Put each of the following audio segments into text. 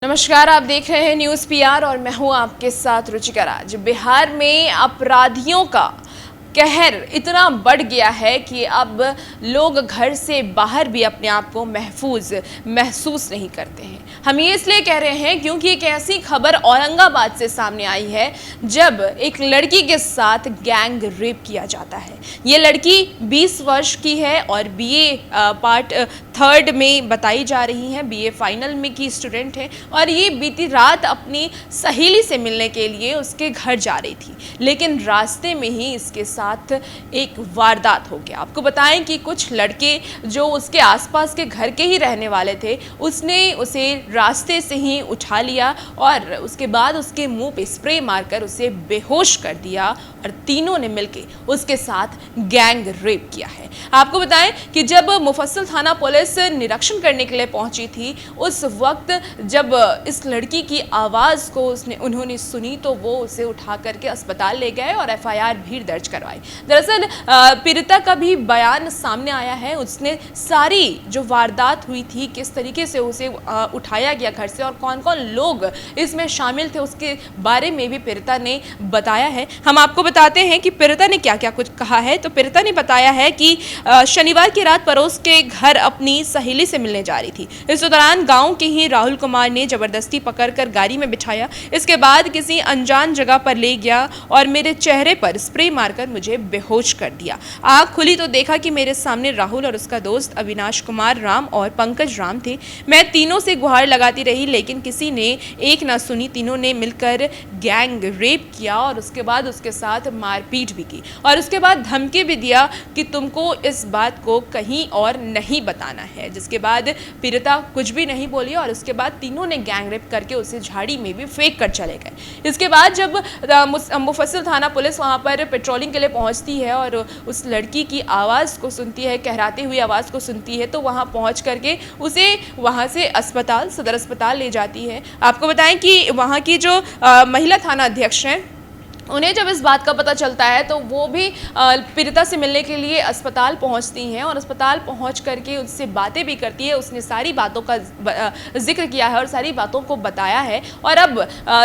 नमस्कार, आप देख रहे हैं न्यूज़ पीआर और मैं हूं आपके साथ रुचिका राज। बिहार में अपराधियों का कहर इतना बढ़ गया है कि अब लोग घर से बाहर भी अपने आप को महफूज महसूस नहीं करते हैं। हम ये इसलिए कह रहे हैं क्योंकि एक ऐसी खबर औरंगाबाद से सामने आई है जब एक लड़की के साथ गैंग रेप किया जाता है। ये लड़की 20 वर्ष की है और बीए पार्ट 3 में बताई जा रही है, बीए फाइनल में की स्टूडेंट है और ये बीती रात अपनी सहेली से मिलने के लिए उसके घर जा रही थी, लेकिन रास्ते में ही इसके साथ एक वारदात हो गया। आपको बताएं कि कुछ लड़के जो उसके आसपास के घर के ही रहने वाले थे, उसने उसे रास्ते से ही उठा लिया और उसके बाद उसके मुंह पे स्प्रे मारकर उसे बेहोश कर दिया और तीनों ने मिलकर उसके साथ गैंग रेप किया है। आपको बताएं कि जब मुफस्सिल थाना पुलिस निरीक्षण करने के लिए पहुंची थी, उस वक्त जब इस लड़की की आवाज़ को उन्होंने सुनी तो वो उसे उठा करके अस्पताल ले गए और एफआईआर भी दर्ज करवाई। दरअसल पीड़िता का भी बयान सामने आया है। उसने सारी जो वारदात हुई थी, किस तरीके से उसे उठाया गया घर से और कौन कौन लोग इसमें शामिल थे, उसके बारे में भी पीड़िता ने बताया है। हम आपको बताते हैं कि पीड़िता ने क्या क्या कुछ कहा है। तो पीड़िता ने बताया है कि शनिवार की रात पड़ोस के घर अपनी सहेली से मिलने जा रही थी। इस दौरान गांव के ही राहुल कुमार ने जबरदस्ती पकड़कर गाड़ी में बिठाया। इसके बाद किसी अनजान जगह पर ले गया और मेरे चेहरे पर स्प्रे मारकर मुझे बेहोश कर दिया। आंख खुली तो देखा कि मेरे सामने राहुल और उसका दोस्त अविनाश कुमार राम और पंकज राम थे। मैं तीनों से गुहार लगाती रही, लेकिन किसी ने एक ना सुनी। तीनों ने मिलकर गैंग रेप किया और उसके बाद उसके साथ मारपीट भी की और उसके बाद धमकी भी दिया कि तुमको इस बात को कहीं और नहीं बताना है, जिसके बाद पीड़िता कुछ भी नहीं बोली और उसके बाद तीनों ने गैंग रेप करके उसे झाड़ी में भी फेंक कर चले गए। इसके बाद जब मुफस्सिल थाना पुलिस वहां पर पेट्रोलिंग के लिए पहुंचती है और उस लड़की की आवाज़ को सुनती है, कहराती हुई आवाज़ को सुनती है, तो वहां पहुंच करके उसे वहां से अस्पताल, सदर अस्पताल ले जाती है। आपको बताएं कि वहां की जो महिला थाना अध्यक्ष हैं, उन्हें जब इस बात का पता चलता है तो वो भी पीड़िता से मिलने के लिए अस्पताल पहुंचती हैं और अस्पताल पहुंच करके उससे बातें भी करती है। उसने सारी बातों का जिक्र किया है और सारी बातों को बताया है और अब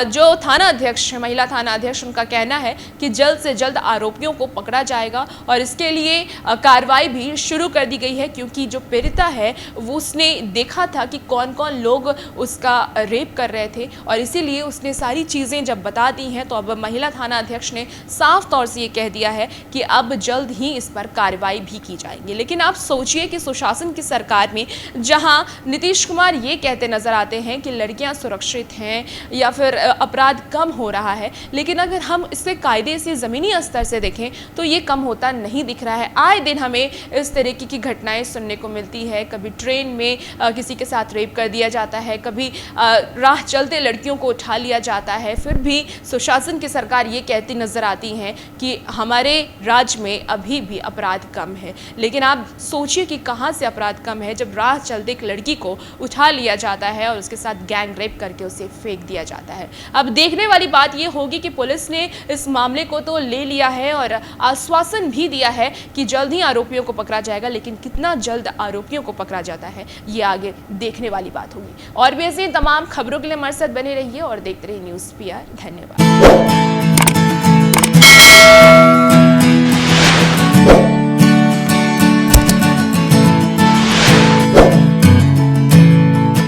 जो थाना अध्यक्ष, महिला थाना अध्यक्ष, उनका कहना है कि जल्द से जल्द आरोपियों को पकड़ा जाएगा और इसके लिए कार्रवाई भी शुरू कर दी गई है, क्योंकि जो पीड़िता है वो उसने देखा था कि कौन कौन लोग उसका रेप कर रहे थे और इसीलिए उसने सारी चीज़ें जब बता दी हैं तो अब महिला थाना अध्यक्ष ने साफ तौर से ये कह दिया है कि अब जल्द ही इस पर कार्रवाई भी की जाएगी। लेकिन आप सोचिए कि सुशासन की सरकार में जहां नीतीश कुमार ये कहते नजर आते हैं कि लड़कियां सुरक्षित हैं या फिर अपराध कम हो रहा है, लेकिन अगर हम इससे कायदे से ज़मीनी स्तर से देखें तो ये कम होता नहीं दिख रहा है। आए दिन हमें इस तरीके की घटनाएं सुनने को मिलती है। कभी ट्रेन में किसी के साथ रेप कर दिया जाता है, कभी राह चलते लड़कियों को उठा लिया जाता है। फिर भी सुशासन की सरकार ये कहती नजर आती हैं कि हमारे राज्य में अभी भी अपराध कम है। लेकिन आप सोचिए कि कहां से अपराध कम है जब राह चलते एक लड़की को उठा लिया जाता है और उसके साथ गैंग रेप करके उसे फेंक दिया जाता है। अब देखने वाली बात यह होगी कि पुलिस ने इस मामले को तो ले लिया है और आश्वासन भी दिया है कि जल्द ही आरोपियों को पकड़ा जाएगा, लेकिन कितना जल्द आरोपियों को पकड़ा जाता है ये आगे देखने वाली बात होगी। और भी ऐसे तमाम खबरों के लिए हमारे साथ बने रहिए और देखते रहिए न्यूज़ पीआर। धन्यवाद।